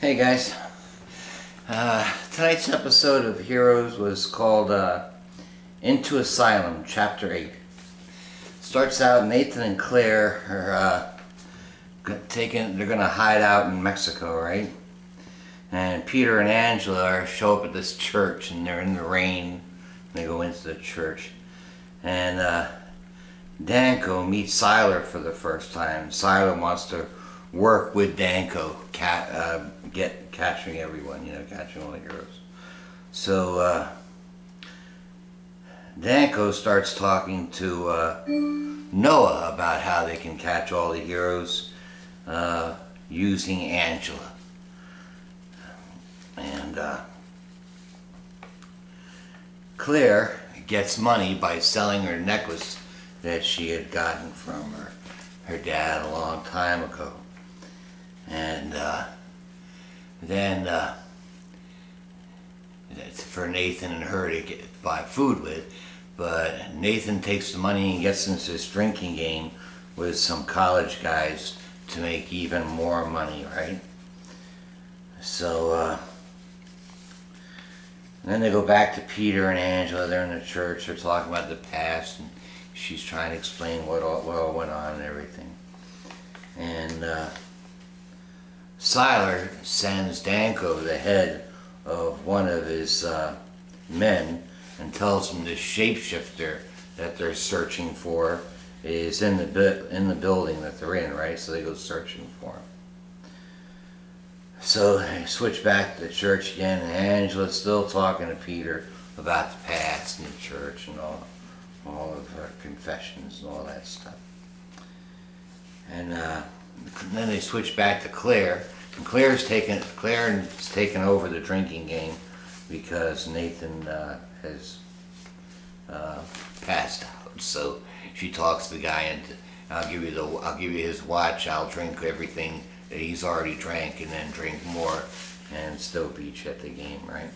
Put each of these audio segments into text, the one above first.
Hey guys, tonight's episode of Heroes was called Into Asylum, Chapter 8. Starts out Nathan and Claire are they're gonna hide out in Mexico, right? And Peter and Angela show up at this church and they're in the rain. They go into the church. And Danko meets Siler for the first time. Siler wants to work with Danko, catching everyone, catching all the heroes. So Danko starts talking to Noah about how they can catch all the heroes using Angela. And Claire gets money by selling her necklace that she had gotten from her dad a long time ago. And then for Nathan and her to buy food with, but Nathan takes the money and gets into this drinking game with some college guys to make even more money, right? So then they go back to Peter and Angela. They're in the church. They're talking about the past, and she's trying to explain what all went on and everything. And Siler sends Danko, the head of one of his men, and tells him the shapeshifter that they're searching for is in the building that they're in, right? So they go searching for him. So they switch back to the church again, and Angela's still talking to Peter about the past and the church and all of her confessions and all that stuff. And then they switch back to Claire, and Claire's taken over the drinking game because Nathan has passed out. So she talks the guy into, I'll give you his watch. I'll drink everything that he's already drank, and then drink more, and still beat you at the game, right?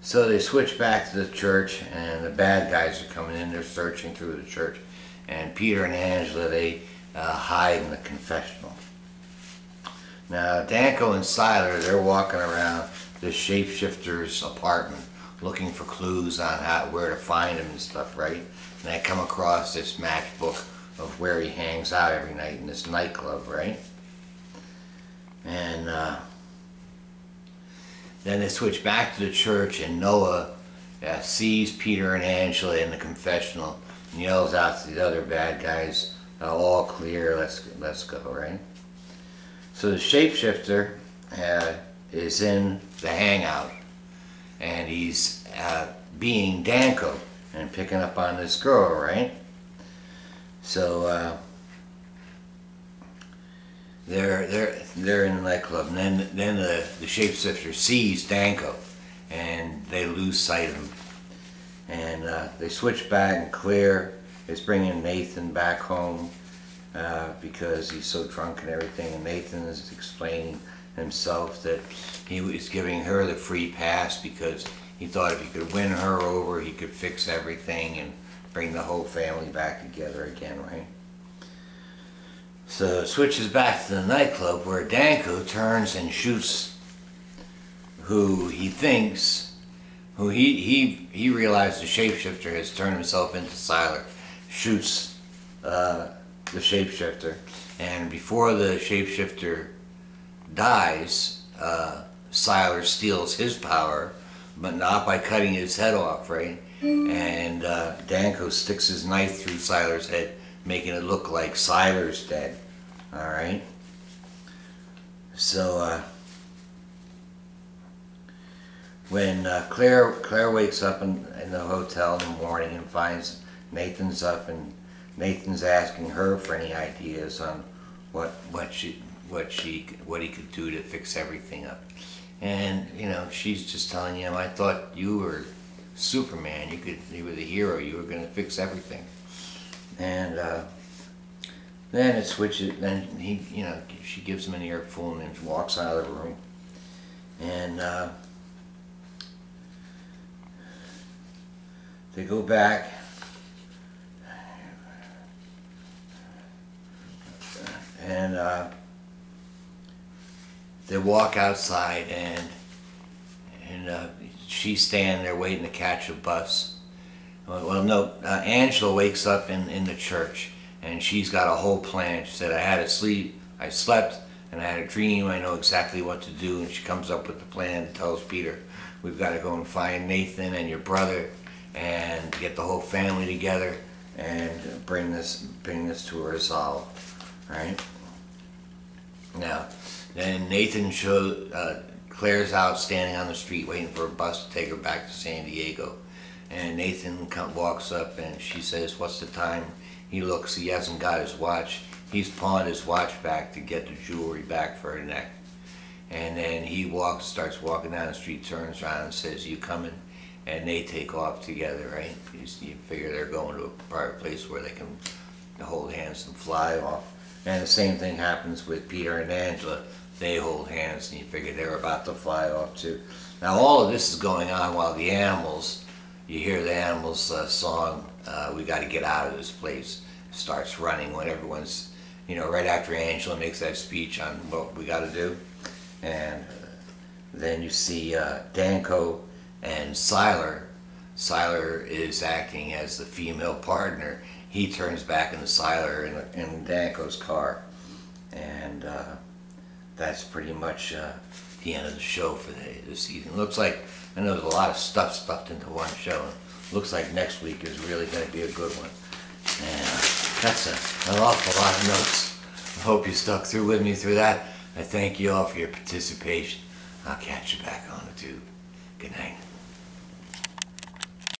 So they switch back to the church, and the bad guys are coming in. They're searching through the church, and Peter and Angela, they hide in the confessional. Now Danko and Siler, they're walking around the shapeshifter's apartment looking for clues on where to find him and stuff, right? And they come across this matchbook of where he hangs out every night in this nightclub, right? And then they switch back to the church, and Noah sees Peter and Angela in the confessional and yells out to the other bad guys, all clear, let's go, right? So the shapeshifter is in the hangout, and he's being Danko and picking up on this girl, right? So they're in the nightclub, and then the shapeshifter sees Danko, and they lose sight of him. And they switch back, and Claire is bringing Nathan back home because he's so drunk and everything, and Nathan is explaining himself that he was giving her the free pass because he thought if he could win her over, he could fix everything and bring the whole family back together again, right? So it switches back to the nightclub where Danko turns and shoots who he realized the shapeshifter has turned himself into Siler, shoots the shapeshifter, and before the shapeshifter dies, Siler steals his power, but not by cutting his head off, right? And Danko sticks his knife through Siler's head, making it look like Siler's dead. All right. So when Claire wakes up in the hotel in the morning and finds Nathan's up, and Nathan's asking her for any ideas on what he could do to fix everything up, and she's just telling him, I thought you were Superman. You were the hero. You were going to fix everything. And then it switches. Then she gives him an earful and then walks out of the room. And they go back. And they walk outside, and she's standing there waiting to catch a bus. Well, no, Angela wakes up in the church, and she's got a whole plan. She said, I slept, and I had a dream. I know exactly what to do. And she comes up with the plan and tells Peter, we've got to go and find Nathan and your brother and get the whole family together and bring this to a resolve. Right? Now, then Nathan Claire's out standing on the street waiting for a bus to take her back to San Diego. And Nathan walks up, and she says, what's the time? He looks, he hasn't got his watch. He's pawned his watch back to get the jewelry back for her neck. And then he starts walking down the street, turns around and says, you coming? And they take off together, right? You figure they're going to a private place where they can hold hands and fly off. And the same thing happens with Peter and Angela. They hold hands, and you figure they're about to fly off too. Now all of this is going on while the animals, you hear the animals song, we got to get out of this place, starts running when everyone's, right after Angela makes that speech on what we got to do. And then you see Danko and Siler. Siler is acting as the female partner. He turns back into Siler in Danko's car. And that's pretty much the end of the show for this season. Looks like, I know there's a lot of stuff stuffed into one show. Looks like next week is really going to be a good one. And that's an awful lot of notes. I hope you stuck through with me through that. I thank you all for your participation. I'll catch you back on the tube. Good night.